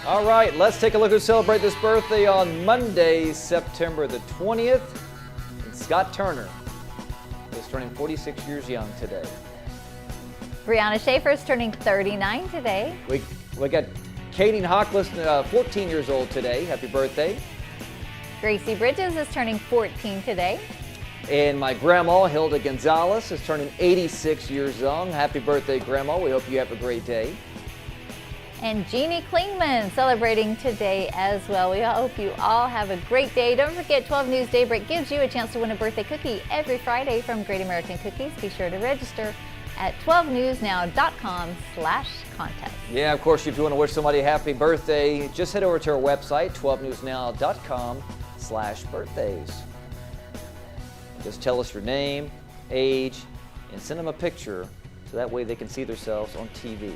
All right, let's take a look who celebrated this birthday on Monday, September the 20th. And Scott Turner is turning 46 years young today. Brianna Schaefer is turning 39 today. We got Katie Hockless, 14 years old today. Happy birthday. Gracie Bridges is turning 14 today. And my grandma, Hilda Gonzalez, is turning 86 years young. Happy birthday, Grandma. We hope you have a great day. And Jeannie Klingman celebrating today as well. We hope you all have a great day. Don't forget, 12 News Daybreak gives you a chance to win a birthday cookie every Friday from Great American Cookies. Be sure to register at 12newsnow.com/contest. Yeah, of course, if you want to wish somebody a happy birthday, just head over to our website, 12newsnow.com/birthdays. Just tell us your name, age, and send them a picture so that way they can see themselves on TV.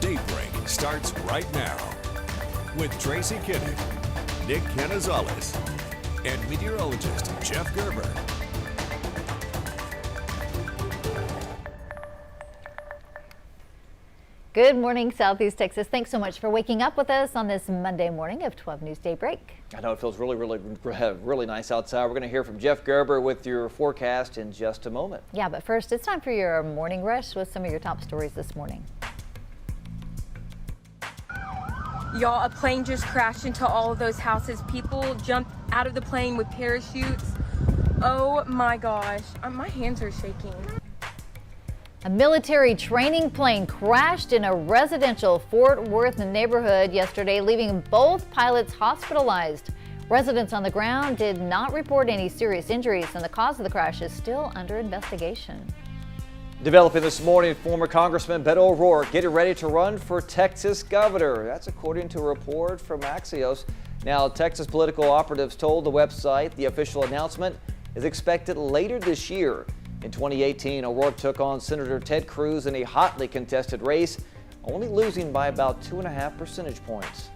Daybreak starts right now with Tracy Kinnick, Nick Canizales, and meteorologist Jeff Gerber. Good morning, Southeast Texas. Thanks so much for waking up with us on this Monday morning of 12 News Daybreak. I know it feels really nice outside. We're going to hear from Jeff Gerber with your forecast in just a moment. Yeah, but first, it's time for your morning rush with some of your top stories this morning. Y'all, a plane just crashed into all of those houses. People jumped out of the plane with parachutes. Oh my gosh, my hands are shaking. A military training plane crashed in a residential Fort Worth neighborhood yesterday, leaving both pilots hospitalized. Residents on the ground did not report any serious injuries, and the cause of the crash is still under investigation. Developing this morning, former Congressman Beto O'Rourke getting ready to run for Texas governor. That's according to a report from Axios. Now, Texas political operatives told the website the official announcement is expected later this year. In 2018, O'Rourke took on Senator Ted Cruz in a hotly contested race, only losing by about 2.5 percentage points.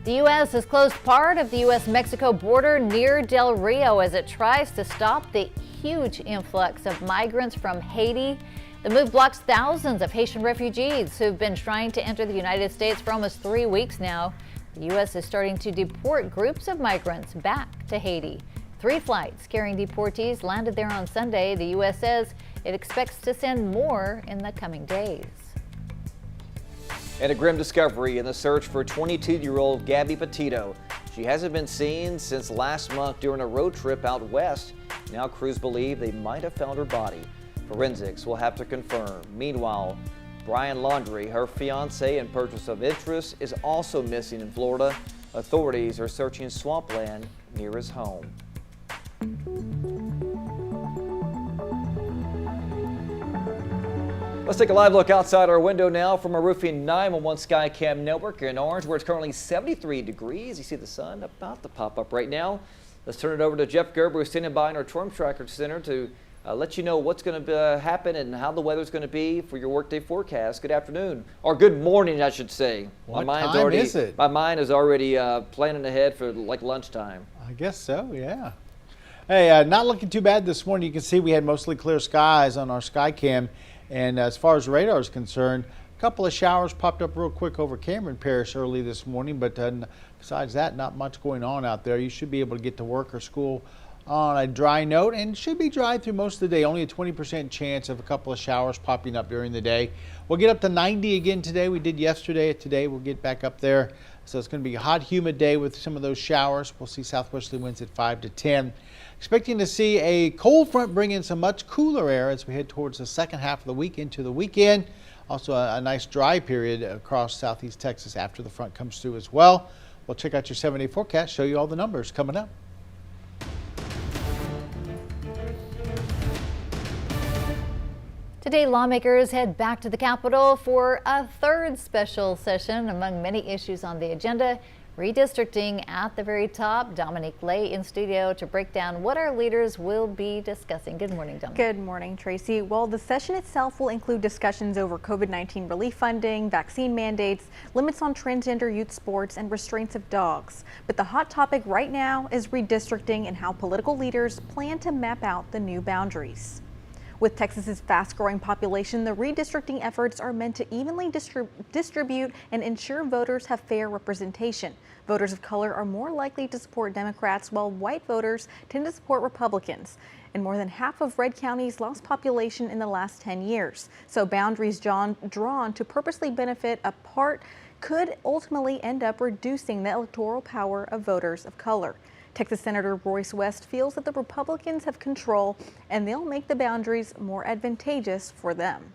The U.S. has closed part of the U.S.-Mexico border near Del Rio as it tries to stop the huge influx of migrants from Haiti. The move blocks thousands of Haitian refugees who've been trying to enter the United States for almost 3 weeks now. The U.S. is starting to deport groups of migrants back to Haiti. 3 flights carrying deportees landed there on Sunday. The U.S. says it expects to send more in the coming days. And a grim discovery in the search for 22-year-old Gabby Petito. She hasn't been seen since last month during a road trip out west. Now crews believe they might have found her body. Forensics will have to confirm. Meanwhile, Brian Laundrie, her fiance and purchase of interest, is also missing in Florida. Authorities are searching swampland near his home. Let's take a live look outside our window now from our Roofing 911 Skycam network in Orange, where it's currently 73 degrees. You see the sun about to pop up right now. Let's turn it over to Jeff Gerber, who's standing by in our Storm Tracker Center to let you know what's going to happen and how the weather's going to be for your workday forecast. Good afternoon, or good morning, I should say. What time is it? My mind is already planning ahead for like lunchtime. I guess so, yeah. Hey, not looking too bad this morning. You can see we had mostly clear skies on our Skycam. And as far as radar is concerned, a couple of showers popped up real quick over Cameron Parish early this morning. But besides that, not much going on out there. You should be able to get to work or school on a dry note, and should be dry through most of the day. Only a 20% chance of a couple of showers popping up during the day. We'll get up to 90 again today. We did yesterday. Today we'll get back up there. So it's going to be a hot, humid day with some of those showers. We'll see southwesterly winds at 5 to 10. Expecting to see a cold front bring in some much cooler air as we head towards the second half of the week into the weekend. Also a nice dry period across southeast Texas after the front comes through as well. We'll check out your 7-day forecast, show you all the numbers coming up. Today, lawmakers head back to the Capitol for a third special session. Among many issues on the agenda, redistricting at the very top. Dominique Lay in studio to break down what our leaders will be discussing. Good morning, Dominique. Good morning, Tracy. Well, the session itself will include discussions over COVID-19 relief funding, vaccine mandates, limits on transgender youth sports, and restraints of dogs. But the hot topic right now is redistricting and how political leaders plan to map out the new boundaries. With Texas's fast-growing population, the redistricting efforts are meant to evenly distribute and ensure voters have fair representation. Voters of color are more likely to support Democrats, while white voters tend to support Republicans. And more than half of Red County's lost population in the last 10 years. So boundaries drawn to purposely benefit a part could ultimately end up reducing the electoral power of voters of color. Texas Senator Royce West feels that the Republicans have control and they'll make the boundaries more advantageous for them.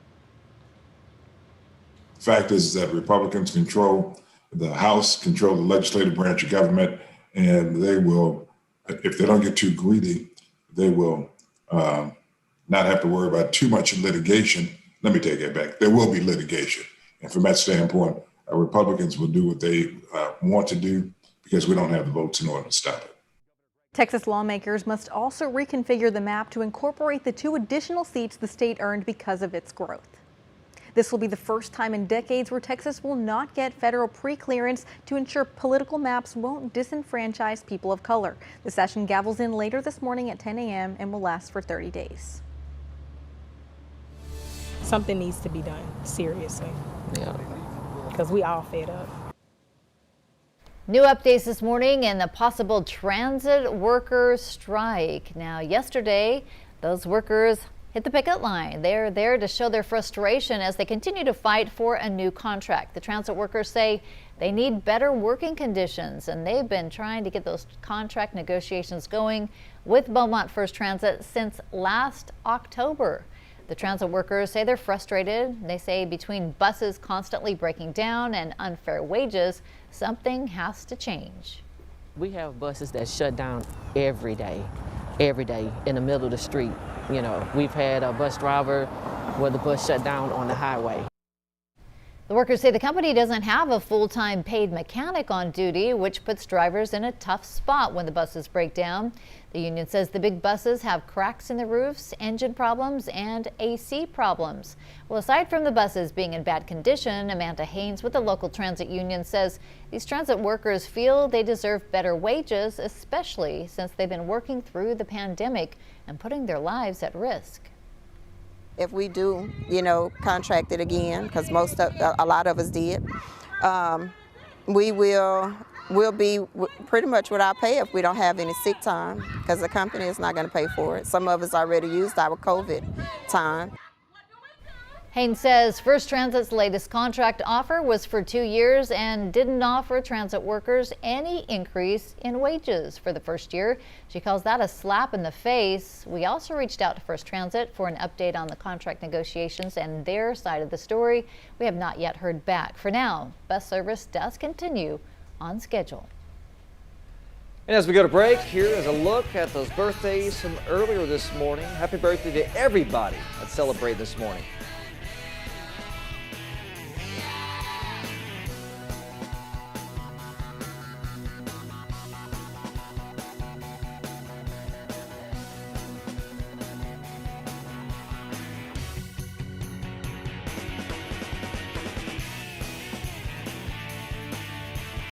The fact is that Republicans control the House, control the legislative branch of government, and they will, if they don't get too greedy, they will not have to worry about too much litigation. Let me take that back. There will be litigation. And from that standpoint, Republicans will do what they want to do because we don't have the votes in order to stop it. Texas lawmakers must also reconfigure the map to incorporate the 2 additional seats the state earned because of its growth. This will be the first time in decades where Texas will not get federal pre-clearance to ensure political maps won't disenfranchise people of color. The session gavels in later this morning at 10 a.m. and will last for 30 days. Something needs to be done, seriously. Yeah. Because we all fed up. New updates this morning and the possible transit workers strike. Now, yesterday, those workers hit the picket line. They're there to show their frustration as they continue to fight for a new contract. The transit workers say they need better working conditions, and they've been trying to get those contract negotiations going with Beaumont First Transit since last October. The transit workers say they're frustrated. They say between buses constantly breaking down and unfair wages, something has to change. We have buses that shut down every day in the middle of the street. You know, we've had a bus driver where the bus shut down on the highway. The workers say the company doesn't have a full-time paid mechanic on duty, which puts drivers in a tough spot when the buses break down. The union says the big buses have cracks in the roofs, engine problems, and AC problems. Well, aside from the buses being in bad condition, Amanda Haynes with the local transit union says these transit workers feel they deserve better wages, especially since they've been working through the pandemic and putting their lives at risk. If we do, contract it again, because a lot of us did, we'll be pretty much without pay if we don't have any sick time, because the company is not going to pay for it. Some of us already used our COVID time. Haynes says First Transit's latest contract offer was for 2 years and didn't offer transit workers any increase in wages for the first year. She calls that a slap in the face. We also reached out to First Transit for an update on the contract negotiations and their side of the story. We have not yet heard back. For now, bus service does continue on schedule. And as we go to break, here is a look at those birthdays from earlier this morning. Happy birthday to everybody that celebrated this morning.